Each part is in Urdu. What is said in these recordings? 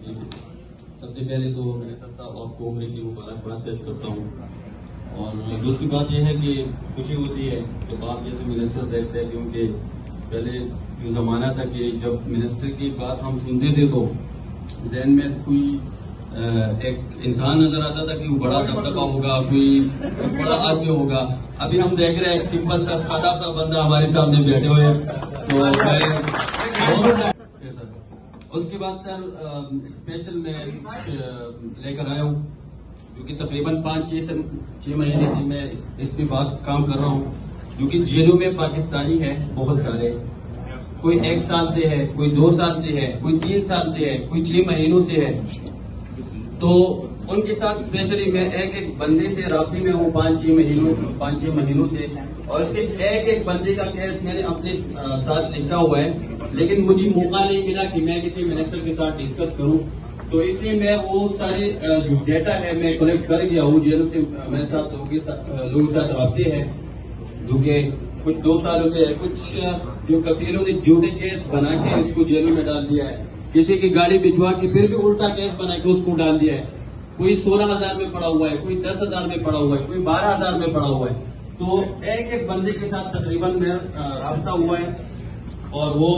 سب سے پہلے تو منسٹر صاحب آپ کو عمرے کی مبارکباد پیش کرتا ہوں، اور دوسری بات یہ ہے کہ خوشی ہوتی ہے جب آپ جیسے منسٹر دیکھتے ہیں، کیونکہ پہلے جو زمانہ تھا کہ جب منسٹر کی بات ہم سنتے تھے تو ذہن میں کوئی ایک انسان نظر آتا تھا کہ وہ بڑا دبدبہ ہوگا، کوئی بڑا آدمی ہوگا۔ ابھی ہم دیکھ رہے ہیں ایک سمپل سا سادہ سا بندہ ہمارے سامنے بیٹھے ہوئے ہیں۔ تو اس کے بعد سر اسپیشل میں لے کر آیا ہوں، جو کہ تقریباً 5-6 مہینے سے میں اس پہ بات کام کر رہا ہوں، جو کہ جیلوں میں پاکستانی ہے بہت سارے، کوئی 1 سال سے ہے، کوئی 2 سال سے ہے، کوئی 3 سال سے ہے، کوئی 6 مہینوں سے ہے۔ تو ان کے ساتھ اسپیشلی میں ایک بندے سے رابطے میں ہوں 5-6 مہینوں سے، اور اس کے ایک بندے کا کیس میں نے اپنے ساتھ لکھا ہوا ہے، لیکن مجھے موقع نہیں ملا کہ میں کسی منسٹر کے ساتھ ڈسکس کروں، تو اس لیے میں وہ سارے جو ڈیٹا ہے میں کلیکٹ کر گیا ہوں۔ جیلوں سے میرے ساتھ لوگوں کے ساتھ رابطے ہیں، جو کہ کچھ 2 سالوں سے ہے، کچھ جو کفیلوں نے جھوٹے کیس بنا کے اس کو جیلوں میں ڈال دیا ہے، کسی کی گاڑی بھجوا کے پھر بھی الٹا کیس بنا کے اس کو ڈال دیا ہے، کوئی 16,000 میں پڑا ہوا ہے، کوئی 10,000 میں پڑا ہوا ہے، کوئی 12,000 میں پڑا ہوا ہے۔ تو ایک بندے کے ساتھ تقریباً میرا رابطہ ہوا ہے، اور وہ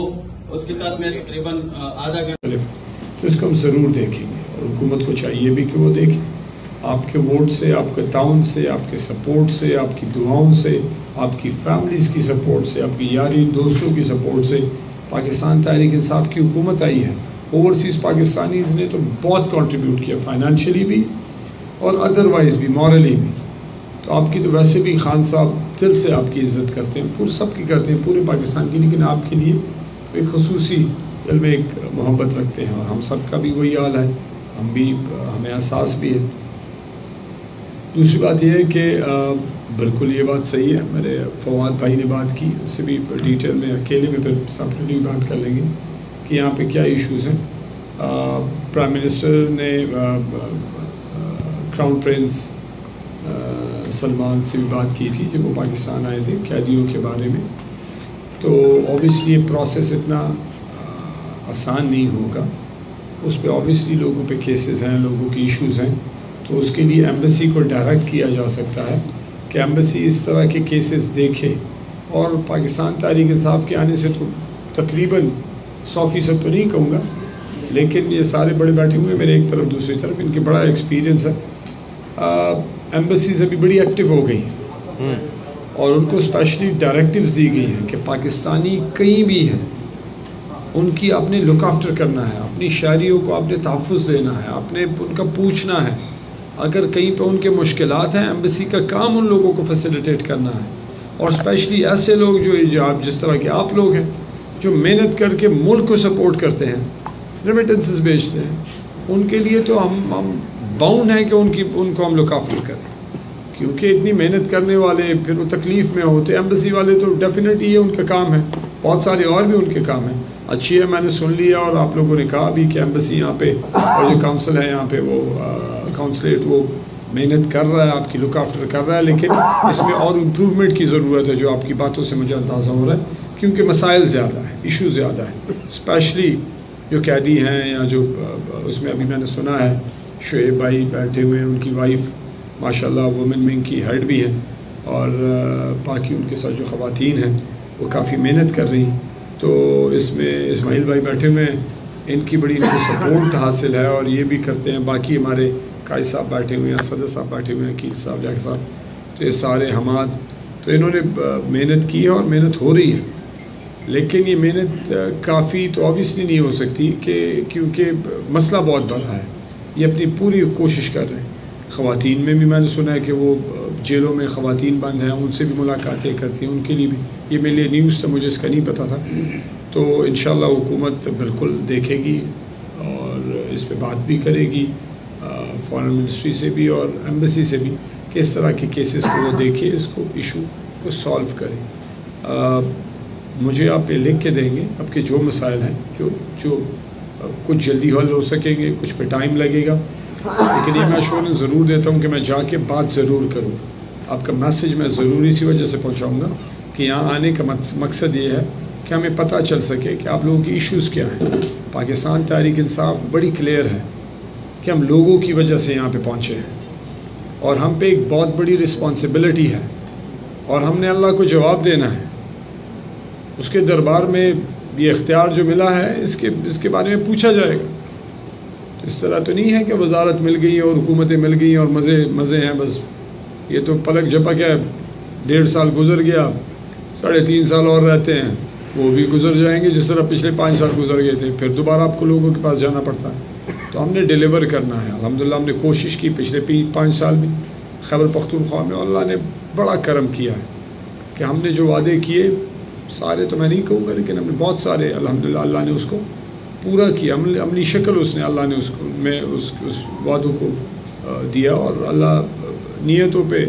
اس کے ساتھ میں تقریباً آدھا گھنٹہ تو اس کو ہم ضرور دیکھیں گے، اور حکومت کو چاہیے بھی کہ وہ دیکھیں۔ آپ کے ووٹ سے، آپ کے تعاون سے، آپ کے سپورٹ سے، آپ کی دعاؤں سے، آپ کی فیملیز کی سپورٹ سے، آپ کی یاری دوستوں کی سپورٹ سے پاکستان تحریک انصاف کی حکومت آئی ہے۔ اوورسیز پاکستانیز نے تو بہت کنٹریبیوٹ کیا، فائنینشلی بھی اور ادروائز بھی، مورلی بھی۔ تو آپ کی تو ویسے بھی خان صاحب دل سے آپ کی عزت کرتے ہیں، پورے سب کی کرتے ہیں، پورے پاکستان کی، لیکن آپ کے لیے ایک خصوصی دل میں ایک محبت رکھتے ہیں، اور ہم سب کا بھی وہی حال ہے، ہمیں احساس بھی ہے۔ دوسری بات یہ ہے کہ بالکل یہ بات صحیح ہے، میرے فواد بھائی نے بات کی، اس سے بھی ڈیٹیل میں اکیلے میں پھر سپریٹلی بات کر لیں گے کہ یہاں پہ کیا ایشوز ہیں۔ پرائم منسٹر نے کراؤن پرنس سلمان سے بھی بات کی تھی جب وہ پاکستان آئے تھے قیدیوں کے بارے میں، تو اوبیسلی یہ پروسیس اتنا آسان نہیں ہوگا، اس پہ اوبیسلی لوگوں پہ کیسز ہیں، لوگوں کی ایشوز ہیں، تو اس کے لیے ایمبیسی کو ڈائریکٹ کیا جا سکتا ہے کہ ایمبیسی اس طرح کے کیسز دیکھے، اور پاکستان تحریک انصاف کے آنے سے تو تقریباً 100% تو نہیں کہوں گا، لیکن یہ سارے بڑے بیٹھے ہوئے میرے ایک طرف دوسری طرف، ان کے بڑا ایکسپیرینس ہے۔ ایمبیسیز ابھی بڑی ایکٹیو ہو گئی ہیں، اور ان کو اسپیشلی ڈائریکٹیوز دی گئی ہیں کہ پاکستانی کہیں بھی ہیں ان کی آپ نے لک آفٹر کرنا ہے، اپنی شہریوں کو آپ نے تحفظ دینا ہے، آپ نے ان کا پوچھنا ہے، اگر کہیں پہ ان کے مشکلات ہیں ایمبیسی کا کام ان لوگوں کو فیسیلیٹیٹ کرنا ہے، اور اسپیشلی ایسے لوگ جو آپ جس طرح کے آپ لوگ ہیں جو محنت کر کے ملک کو سپورٹ کرتے ہیں، ریمیٹنسز بیچتے ہیں، ان کے لیے تو ہم باؤنڈ ہیں کہ ان کو ہم لک آفٹر کریں، کیونکہ اتنی محنت کرنے والے پھر وہ تکلیف میں ہوتے، ایمبیسی والے تو ڈیفینیٹلی یہ ان کا کام ہے، بہت سارے اور بھی ان کے کام ہیں۔ اچھی ہے، میں نے سن لیا، اور آپ لوگوں نے کہا بھی کہ ایمبیسی یہاں پہ اور جو کونسل ہے یہاں پہ وہ کونسلیٹ وہ محنت کر رہا ہے، آپ کی لک آفٹر کر رہا ہے، لیکن اس میں اور امپروومنٹ کی ضرورت ہے، جو آپ کی باتوں سے مجھے اندازہ ہو رہا ہے، کیونکہ مسائل زیادہ ہیں، ایشو زیادہ ہیں، اسپیشلی جو قیدی ہیں، یا جو اس میں ابھی میں نے سنا ہے شعیب بھائی بیٹھے ہوئے ہیں، ان کی وائف ماشاءاللہ وومن ونگ کی ہیڈ بھی ہیں، اور باقی ان کے ساتھ جو خواتین ہیں وہ کافی محنت کر رہی ہیں، تو اس میں اسماعیل بھائی بیٹھے ہوئے ہیں، ان کی بڑی ان کو سپورٹ حاصل ہے، اور یہ بھی کرتے ہیں، باقی ہمارے قائد صاحب بیٹھے ہوئے ہیں، صدر صاحب بیٹھے ہوئے ہیں، عقیل صاحب، لیاقت صاحب، تو یہ سارے حماد، تو انہوں نے محنت کی ہے اور محنت ہو رہی ہے، لیکن یہ محنت کافی تو آبویسلی نہیں ہو سکتی کیونکہ مسئلہ بہت بڑا ہے، یہ اپنی پوری کوشش کر رہے ہیں۔ خواتین میں بھی میں نے سنا ہے کہ وہ جیلوں میں خواتین بند ہیں، ان سے بھی ملاقاتیں کرتی ہیں، ان کے لیے بھی، یہ میرے لیے نیوز سے مجھے اس کا نہیں پتہ تھا، تو انشاءاللہ حکومت بالکل دیکھے گی اور اس پہ بات بھی کرے گی فارن منسٹری سے بھی اور ایمبیسی سے بھی، کہ اس طرح کے کیسز کو وہ دیکھے، اس کو ایشو کو سالو کرے۔ مجھے آپ یہ لکھ کے دیں گے آپ کے جو مسائل ہیں، جو کچھ جلدی حل ہو سکیں گے، کچھ پہ ٹائم لگے گا، لیکن یہ میں ایشورنس ضرور دیتا ہوں کہ میں جا کے بات ضرور کروں، آپ کا میسیج میں ضرور اسی وجہ سے پہنچاؤں گا کہ یہاں آنے کا مقصد یہ ہے کہ ہمیں پتہ چل سکے کہ آپ لوگوں کی ایشوز کیا ہیں. پاکستان تحریک انصاف بڑی کلیئر ہے کہ ہم لوگوں کی وجہ سے یہاں پہ پہنچے ہیں اور ہم پہ ایک بہت بڑی رسپانسبلٹی ہے اور ہم نے اللہ کو جواب دینا ہے. اس کے دربار میں یہ اختیار جو ملا ہے اس کے بارے میں پوچھا جائے گا. تو اس طرح تو نہیں ہے کہ وزارت مل گئی اور حکومتیں مل گئی اور مزے ہیں بس. یہ تو پلک جھپک ہے. 1.5 سال گزر گیا, 3.5 سال اور رہتے ہیں, وہ بھی گزر جائیں گے جس طرح پچھلے 5 سال گزر گئے تھے. پھر دوبارہ آپ کو لوگوں کے پاس جانا پڑتا ہے. تو ہم نے ڈیلیور کرنا ہے. الحمدللہ ہم نے کوشش کی پچھلے 5 سال بھی خیبر پختونخوا میں. اللہ نے بڑا کرم کیا ہے کہ ہم نے جو وعدے کیے, سارے تو میں نہیں کہوں گا لیکن ہم نے بہت سارے الحمدللہ اللہ نے اس کو پورا کیا. عملی شکل اس نے اللہ نے اس وعدوں کو دیا. اور اللہ نیتوں پہ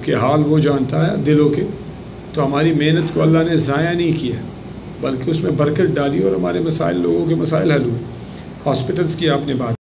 کے حال وہ جانتا ہے, دلوں کے. تو ہماری محنت کو اللہ نے ضائع نہیں کیا بلکہ اس میں برکت ڈالی اور ہمارے مسائل, لوگوں کے مسائل حل ہوئے. ہاسپٹلس کی آپ نے بات